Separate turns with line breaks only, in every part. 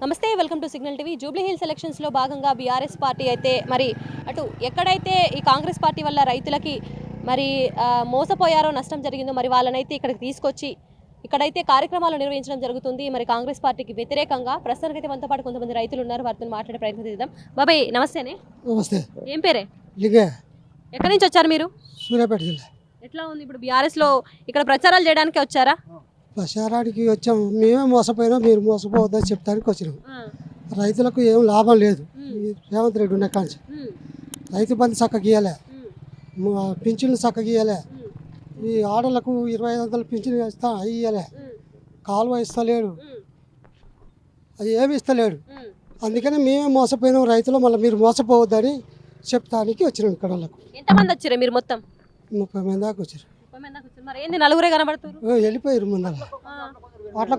నమస్తే, welcome to signal TV. Jubilee hills ఎలక్షన్స్లో భాగంగా బీఆర్ఎస్ పార్టీ అయితే మరి అటు ఎక్కడైతే ఈ కాంగ్రెస్ పార్టీ వల్ల రైతులకి మరి మోసపోయారో, నష్టం జరిగిందో మరి వాళ్ళనైతే ఇక్కడికి తీసుకొచ్చి ఇక్కడైతే కార్యక్రమాలు నిర్వహించడం జరుగుతుంది. మరి కాంగ్రెస్ పార్టీకి వ్యతిరేకంగా ప్రస్తుతానికైతే మనతో పాటు కొంతమంది రైతులు ఉన్నారు, వారితో మాట్లాడే ప్రయత్నం చేద్దాం. బాబాయ్ నమస్తేనే.
నమస్తే.
ఏం పేరే?
లింగే.
ఎక్కడి నుంచి వచ్చారు మీరు?
సూర్యాపేట జిల్లా.
ఎట్లా ఉంది ఇప్పుడు బీఆర్ఎస్లో ఇక్కడ ప్రచారాలు చేయడానికి వచ్చారా?
ప్రచారానికి వచ్చాము. మేమే మోసపోయినాం, మీరు మోసపోవద్దని చెప్తానికి వచ్చినాం. రైతులకు ఏం లాభం లేదు. రేవంత్ రెడ్డి ఉన్న కాంచి రైతు బంధు చక్కగా గీయలే, పింఛన్లు చక్కగా గీయలే, ఈ ఆడలకు 2500 పింఛన్ ఇస్తా అవి ఇయ్యలే, కాలువ ఇస్తలేడు, అది ఏమి ఇస్తలేడు. అందుకని మేమే మోసపోయినాం రైతులు. మళ్ళీ మీరు మోసపోవద్దని చెప్తానికి వచ్చినాం. ఇక్కడ వాళ్ళకు
ఎంతమంది వచ్చారు మీరు? మొత్తం
30 మంది దాకా వచ్చారు.
మరి ఏంది నలుగురే కనబడుతారు?
వెళ్ళిపోయారు ముందర. అట్లా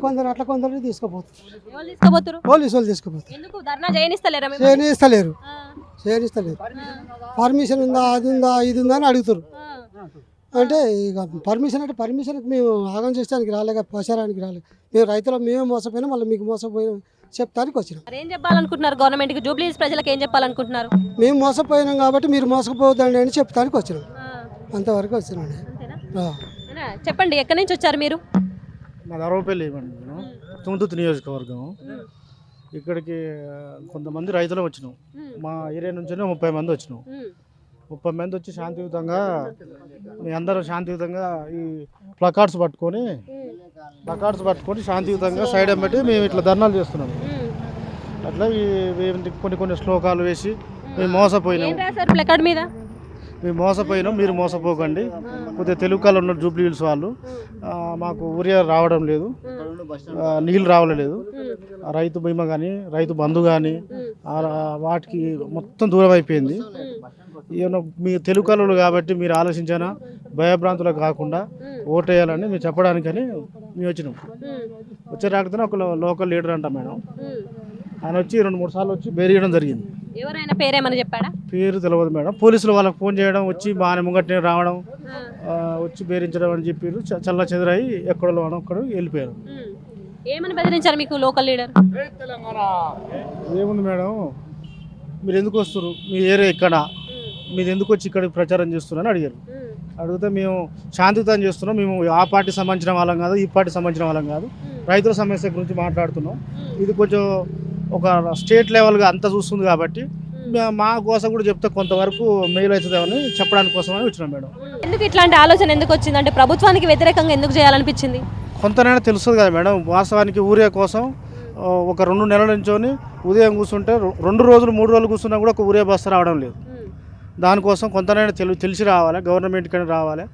కొందరు తీసుకుపోతారు, పోలీసు వాళ్ళు తీసుకుపోతారు.
ఎందుకు ధర్నా చేయనిస్తలేరా?
చేయనిస్తలేరు. పర్మిషన్ ఉందా, అది ఉందా, ఇది ఉందా అని అడుగుతారు. అంటే ఇక పర్మిషన్కి మేము ఆగం చేయడానికి రాలేక, ప్రచారానికి రాలేదు. మేము రైతులు మేమే మోసపోయినా మళ్ళీ మీకు మోసపోయినా చెప్తానికి వచ్చినాం.
ఏం చెప్పాలనుకుంటున్నారు గవర్నమెంట్కి? జూబ్లీ హిల్స్ ప్రజలకు ఏం చెప్పాలనుకుంటున్నారు?
మేము మోసపోయినాం కాబట్టి మీరు మోసపోవద్దండి అని చెప్తానికి వచ్చినాం. అంతవరకు వచ్చినాండి.
చెప్పండి, ఎక్కడి నుంచి వచ్చారు మీరు?
మా దరవపల్లి తుంగతుర్తి నియోజకవర్గం. ఇక్కడికి కొంతమంది రైతులు వచ్చినాం. మా ఏరియా నుంచి 30 మంది వచ్చినాం. 30 మంది వచ్చి శాంతియుతంగా, మీ అందరూ శాంతియుతంగా ఈ ప్లకార్డ్స్ పట్టుకొని శాంతియుతంగా సైడ్ పెట్టి మేము ఇట్లా ధర్నాలు చేస్తున్నాం. అట్లా కొన్ని శ్లోకాలు వేసి మేము మోసపోయినాం, మీరు మోసపోకండి. కొద్దిగా తెలుగు కాళ్ళు ఉన్నారు జూబ్లీ హిల్స్ వాళ్ళు. మాకు ఊరియా రావడం లేదు, నీళ్ళు రావలేదు, రైతు బీమా కానీ రైతు బంధు కానీ వాటికి మొత్తం దూరం అయిపోయింది. ఏమన్నా మీ తెలుగు కాళ్ళు కాబట్టి మీరు ఆలోచించానా భయభ్రాంతులకు కాకుండా ఓటేయాలని మీరు చెప్పడానికని మేము వచ్చినాం. వచ్చే రాకపోతే ఒక లోకల్ లీడర్ అంట మేడం, ఆయన వచ్చి 2-3 సార్లు వచ్చి బేరియడం జరిగింది.
ఎవరైనా పేరేమని చెప్పాడా?
పేరు తెలియదు మేడం. పోలీసులు వాళ్ళకి ఫోన్ చేయడం, వచ్చి బాగానే ముంగట్నే రావడం, వచ్చి బేరించడం అని చెప్పారు. చల్ల చెదరాయి ఎక్కడో అక్కడ వెళ్ళిపోయారు.
ఏమని బెదిరించారు మీకు లోకల్ లీడర్?
ఏముంది మేడం, మీరు ఎందుకు వస్తారు, మీ ఏరియా ఇక్కడ, మీరు ఎందుకు వచ్చి ఇక్కడ ప్రచారం చేస్తున్నారని అడిగారు. అడిగితే మేము శాంతియుతం చేస్తున్నాం, మేము ఆ పార్టీ సంబంధించిన వాళ్ళం కాదు, ఈ పార్టీ సంబంధించిన వాళ్ళం కాదు, రైతుల సమస్య గురించి మాట్లాడుతున్నాం. ఇది కొంచెం ఒక స్టేట్ లెవెల్గా అంతా చూస్తుంది కాబట్టి మా కోసం కూడా చెప్తే కొంతవరకు మెయిల్ అవుతుందేమని చెప్పడానికి కోసమని వచ్చినాం మేడం.
ఎందుకు ఇట్లాంటి ఆలోచన ఎందుకు వచ్చింది? అంటే ప్రభుత్వానికి వ్యతిరేకంగా ఎందుకు చేయాలనిపించింది?
కొంతనైనా తెలుస్తుంది కదా మేడం. వాస్తవానికి ఊరియా కోసం ఒక 2 నెలల నుంచొని ఉదయం కూర్చుంటే 2 రోజులు 3 రోజులు కూర్చున్నా కూడా ఒక ఊరియా బస్తా రావడం లేదు. దానికోసం కొంతనైనా తెలిసి రావాలి, గవర్నమెంట్కైనా రావాలి.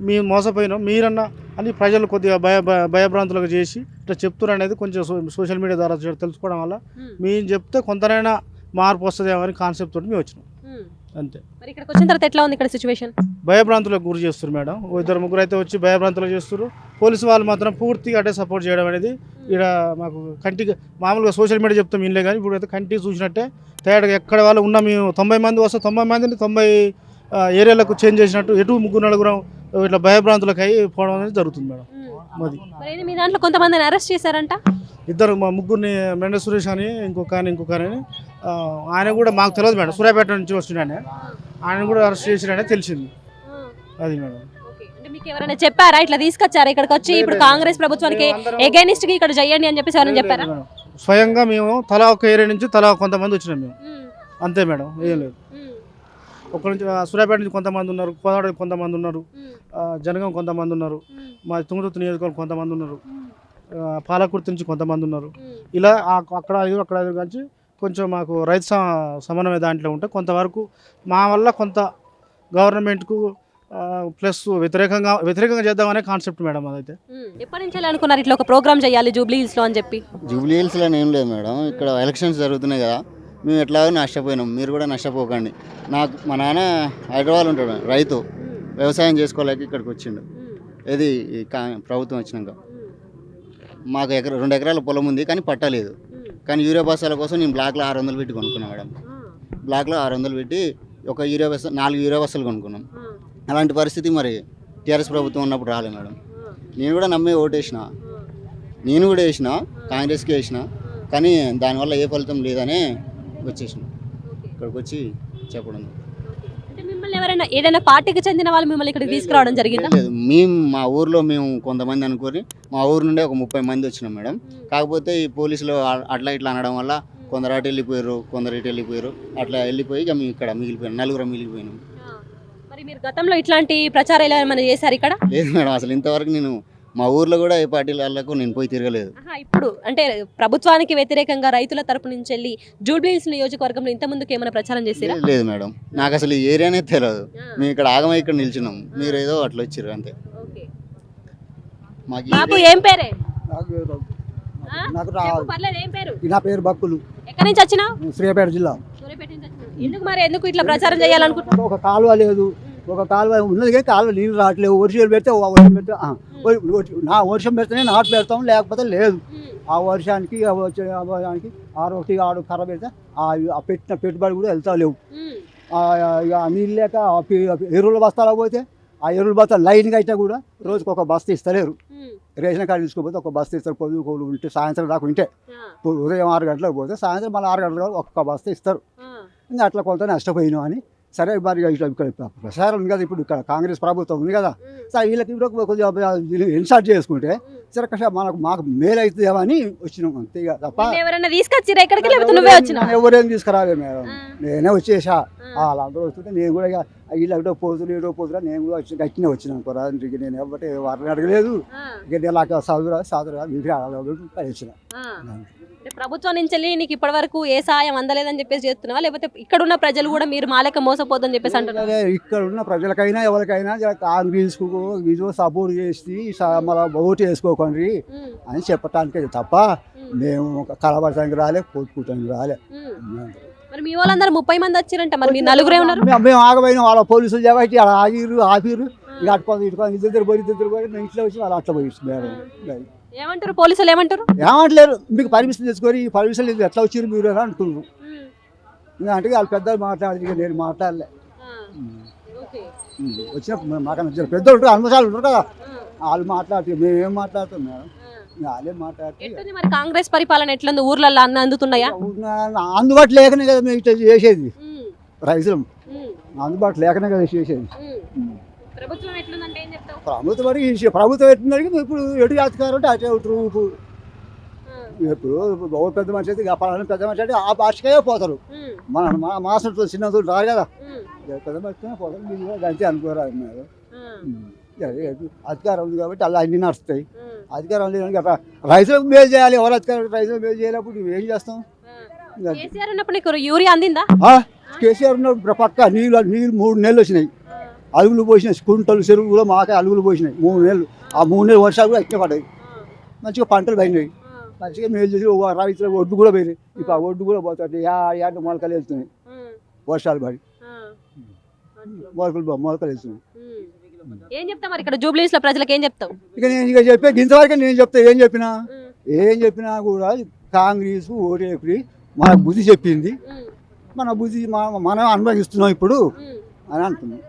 మేము మోసపోయినాం, మీరన్నా అని ప్రజలు కొద్దిగా భయభ్రాంతులకు చేసి ఇట్లా చెప్తున్నారు అనేది కొంచెం సోషల్ మీడియా ద్వారా తెలుసుకోవడం వల్ల మేము చెప్తే కొంతనైనా మార్పు వస్తుందేమో అని కాన్సెప్ట్ తోటి మేము వచ్చినాం. అంతే.
మరి ఇక్కడికి వచ్చిన తర్వాత ఎట్లా ఉంది ఇక్కడ సిచ్యువేషన్?
భయభ్రాంతులకు గురి చేస్తారు మేడం. 2-3 అయితే వచ్చి భయభ్రాంతులకు చేస్తారు. పోలీసు వాళ్ళు మాత్రం పూర్తిగా అటే సపోర్ట్ చేయడం అనేది ఇక్కడ మాకు కంటికి మామూలుగా సోషల్ మీడియా చెప్తాం ఇన్లే, కానీ ఇప్పుడు అయితే కంటికి చూసినట్టే తేడాగా ఎక్కడ వాళ్ళు ఉన్న మేము 90 మంది వస్తే 90 మందిని 90 ఏరియాలకు చేంజ్ చేసినట్టు ఎటు 3-4 ఇట్లా భయభ్రాంతులకు అయి పోవడం అనేది జరుగుతుంది మేడం. మాది
మీ దాంట్లో కొంతమందిని అరెస్ట్ చేశారంట?
2 మా ముగ్గురిని, మెండ సురేష్ అని ఇంకొక ఆయన కూడా మాకు తెలియదు మేడం. సూర్యాపేట నుంచి వస్తున్నానే, ఆయన కూడా అరెస్ట్ చేసిరనే తెలిసింది. అది మేడం.
మీకు ఎవరైనా చెప్పారా ఇట్లా తీసుకొచ్చారా ఇక్కడికి వచ్చి ఇప్పుడు కాంగ్రెస్ ప్రభుత్వానికి ఎగైనిస్ట్ గా ఇక్కడ చేయండి అని చెప్పేసి ఎవరైనా చెప్పారా?
స్వయంగా మేము తలా ఒక ఏరియా నుంచి తలా కొంతమంది వచ్చినాం మేము, అంతే మేడం. ఏం లేదు. ఒక నుంచి సూర్యాపేట నుంచి కొంతమంది ఉన్నారు, కోదాడ కొంతమంది ఉన్నారు, జనగాం కొంతమంది ఉన్నారు, మా తుంగతుర్తి నియోజకవర్గం కొంతమంది ఉన్నారు, పాలకుర్తి నుంచి కొంతమంది ఉన్నారు. ఇలా అక్కడ 5 నుంచి కొంచెం మాకు రైతు సమన్వయ దాంట్లో ఉంటే కొంతవరకు మా వల్ల కొంత గవర్నమెంట్కు ప్లస్ వ్యతిరేకంగా చేద్దామనే కాన్సెప్ట్ మేడం. అదైతే
ఎప్పటి నుంచి అనుకున్నారు ఇట్లా ఒక ప్రోగ్రామ్ చేయాలి జూబ్లీ హిల్స్లో అని చెప్పి?
జూబ్లీ హిల్స్లో ఏం లేదు మేడం, ఇక్కడ ఎలక్షన్స్ జరుగుతున్నాయి కదా, మేము ఎట్లాగో నష్టపోయినాం, మీరు కూడా నష్టపోకండి. మా నాన్న హైదరాబాద్ ఉంటాడు, రైతు, వ్యవసాయం చేసుకోలేక ఇక్కడికి వచ్చిండు. ఇది ప్రభుత్వం వచ్చినాక మాకు 2 ఎకరాల పొలం ఉంది, కానీ పట్టలేదు. కానీ యూరియా బస్తాల కోసం నేను బ్లాక్లో 600 పెట్టి కొనుక్కున్నాను మేడం. బ్లాక్లో 600 పెట్టి ఒక 4 యూరియా బస్తాలు కొనుక్కున్నాం. అలాంటి పరిస్థితి మరి టీఆర్ఎస్ ప్రభుత్వం ఉన్నప్పుడు రాలేదు మేడం. నేను కూడా నమ్మి ఓటేసిన, నేను కూడా వేసిన, కాంగ్రెస్కి వేసిన. కానీ దానివల్ల ఏ ఫలితం లేదనే వచ్చేసినాం ఇక్కడికి వచ్చి చెప్పడం.
అంటే మిమ్మల్ని ఎవరైనా ఏదైనా పార్టీకి చెందిన వాళ్ళు మిమ్మల్ని ఇక్కడికి తీసుకురావడం జరిగిందా?
లేదు, మేము మా ఊర్లో మేము కొంతమంది అనుకొని మా ఊరు నుండి ఒక 30 మంది వచ్చినాం మేడం. కాకపోతే ఈ పోలీసులు అట్లా ఇట్లా అనడం వల్ల కొందరు అటు వెళ్ళిపోయారు, కొందరు ఇటు వెళ్ళిపోయారు. అట్లా వెళ్ళిపోయి ఇక మేము ఇక్కడ మిగిలిపోయాం, 4 మిగిలిపోయినాం.
మరి మీరు గతంలో ఇట్లాంటి ప్రచారాలు ఏమైనా చేశారు ఇక్కడ?
లేదు మేడం, అసలు ఇంతవరకు నేను మా ఊర్లో కూడా ఏ పార్టీలకు నేను పోయి తిరగలేదు.
ఇప్పుడు అంటే ప్రభుత్వానికి వ్యతిరేకంగా రైతుల తరపు నుంచి వెళ్ళి జూబ్లీహిల్స్ నియోజకవర్గంలో ఇంత ముందుకు ఏమైనా ప్రచారం చేశారా?
లేదు మేడం, నాకు అసలు ఈ ఏరియానే తెలియదు. మేము ఇక్కడ ఆగమై ఇక్కడ నిల్చున్నాం, మీరు ఏదో అట్లా వచ్చారు అంతే. మాకు
బాబు ఏం పేరే?
నాకు
చెప్పు, పర్లేదు, ఏం పేరు?
నా పేరు బక్కులు,
ఎక్కడి నుంచి వచ్చినావు?
సూర్యాపేట జిల్లా.
సూర్యాపేట నుంచి వచ్చినావు. ఎందుకు ఇట్లా ప్రచారం చేయాలనుకుంటున్నావు?
ఒక కాలువ లేదు, ఒక కాలువ ఉన్నది కానీ కాలువ నీళ్ళు రావట్లేవు. వర్షాలు పెడితే వర్షం పెడితే వర్షం పెడితేనే నాటు పెడతాం, లేకపోతే లేదు. ఆ వర్షానికి ఆరోగ్య ఆడు కర్ర పెడితే ఆ పెట్టిన పెట్టుబడి కూడా వెళ్తా లేవు. ఇక నీళ్ళు లేక ఎరువుల బస్తాలకు పోతే ఆ ఎరువుల బస్తా లైన్గా అయితే కూడా రోజుకి ఒక బస్తా ఇస్తలేరు. రేషన్ కార్డు తీసుకోపోతే ఒక బస్తా ఇస్తారు. పొద్దుకోలు ఉంటే సాయంత్రం దాకా ఉంటే ఉదయం 6 గంటలకు పోతే సాయంత్రం మళ్ళీ 6 గంటలకు ఒక్క బస్తా ఇస్తారు. ఇంకా అట్లా కొంత నష్టపోయినాం అని సరే మరి ఇక్కడ ప్రచారం ఉంది కదా, ఇప్పుడు ఇక్కడ కాంగ్రెస్ ప్రభుత్వం ఉంది కదా, సరే వీళ్ళకి ఇప్పుడు కొంచెం ఇన్సార్ట్ చేసుకుంటే సరే మాకు మేలు అవుతుందేమని వచ్చినాం అంతే తప్ప
ఎవరైనా తీసుకొచ్చిరా ఇక్కడికి? లేకపోతే నువ్వే వచ్చినావా?
ఎవరేం తీసుకురాలే మేడం, నేనే వచ్చేసా. వాళ్ళందరూ వస్తుంటే నేను కూడా వీళ్ళతో పోతులు పోతురా నేను కూడా వచ్చి గట్టినే వచ్చినాను కూడా. నేను ఎవరి వారిని అడగలేదు, ఇక నాకు సాధురా వచ్చిన.
ప్రభుత్వం నుంచి వెళ్ళి నీకు ఇప్పటి వరకు ఏ సాయం అందలేదని చెప్పేసి చేస్తున్నావా, లేకపోతే ఇక్కడ ఉన్న ప్రజలు కూడా మీరు మాలక మోసపోద్దని చెప్పేసి అంటున్నారు?
ఇక్కడ ఉన్న ప్రజలకైనా ఎవరికైనా కాంగ్రెస్ సపోర్ట్ చేసి మళ్ళీ ఓటు వేసుకోకండి అని చెప్పటానికి తప్ప మేము కలబడటానికి రాలే, కోరుకుంటానికి రాలే.
మరి మీ వాళ్ళందరూ 30 మంది వచ్చారంట, మరి మీరు నలుగురే ఉన్నారు?
మేము ఆగపోయినా వాళ్ళ పోలీసులు కాబట్టి అలా ఆపిరు ఇక అట్టుకొని ఇటుకొని ఇద్దరు పోయి మేము ఇంట్లో వచ్చి వాళ్ళు అట్లా పోయి మేడం.
ఏమంటారు పోలీసులు?
ఏమంటలేరు, మీకు పర్మిషన్ తెచ్చుకొని ఈ పర్మిషన్ ఎట్లా వచ్చారు మీరు అని అంటున్నారు. అంటే వాళ్ళు పెద్దలు మాట్లాడి నేను మాట్లాడలే. వచ్చిన మాకన్నా పెద్దలు ఉంటారు, అనుమసాలు ఉంటారు కదా, వాళ్ళు మాట్లాడుతారు. మేమేం మాట్లాడతాం మేడం, వాళ్ళే మాట్లాడుతారు.
మరి కాంగ్రెస్ పరిపాలన ఎట్లుంది? ఊర్లలో అన్న అందుతున్నాయా?
అందుబాటు లేకనే కదా మేము ఇట్లా చేసేది. రైతులు అందుబాటు లేకనే కదా చేసేది.
ప్రభుత్వం ఎట్లుందంటే ఏం చెప్తావు?
ప్రభుత్వం ఎట్లుందంటే ఇప్పుడు ఎటు అధికారం అంటే అటే రూపు. ఇప్పుడు పెద్ద మనిషి అయితే పలానా పెద్ద మనిషి అంటే ఆ భాషకే పోతారు. మన మాసం చిన్న రారు కదా, పెద్ద మనిషినే పోతారు. మీరు అంతే అనుకోరాదు మేడం. అధికారం ఉంది కాబట్టి అలా అన్ని నడుస్తాయి. అధికారం లేదని రైతులకు మేలు చేయాలి. ఎవరు అధికారం రైతులకు మేలు చేయాలప్పుడు నువ్వు ఏం చేస్తాం?
కేసీఆర్ ఉన్నప్పుడు నీకు యూరియా అందిందా?
కేసీఆర్ ఉన్నప్పుడు పక్క నీళ్ళు 3 నెలలు వచ్చినాయి. అలుగులు పోసినాయి, కుంటలు చెరువులు కూడా మాకే అలుగులు పోసినాయి 3 నెలలు. ఆ 3 నెలలు వర్షాలు కూడా ఎక్కువ పడ్డాయి, మంచిగా పంటలు పోయినాయి, మంచిగా మేలు చేసి రైతులకు ఒడ్డు కూడా పోయినాయి. ఇప్పుడు ఆ ఒడ్డు కూడా పోతాయి, యాడ్ మొలకలు వెళ్తున్నాయి వర్షాలు పడి, మొలకలు వెళ్తున్నాయి.
ఏం చెప్తావు మరి ఇక్కడ జూబ్లీహిల్స్ లో ప్రజలకు ఏం చెప్తావు?
ఇక నేను ఇక చెప్పే ఇంతవరకు నేను చెప్తా. ఏం చెప్పినా కూడా కాంగ్రెస్ ఓటేపుడి మనకు బుద్ధి చెప్పింది, మన బుద్ధి మనం అనుభవిస్తున్నాం ఇప్పుడు అని అంటున్నాం.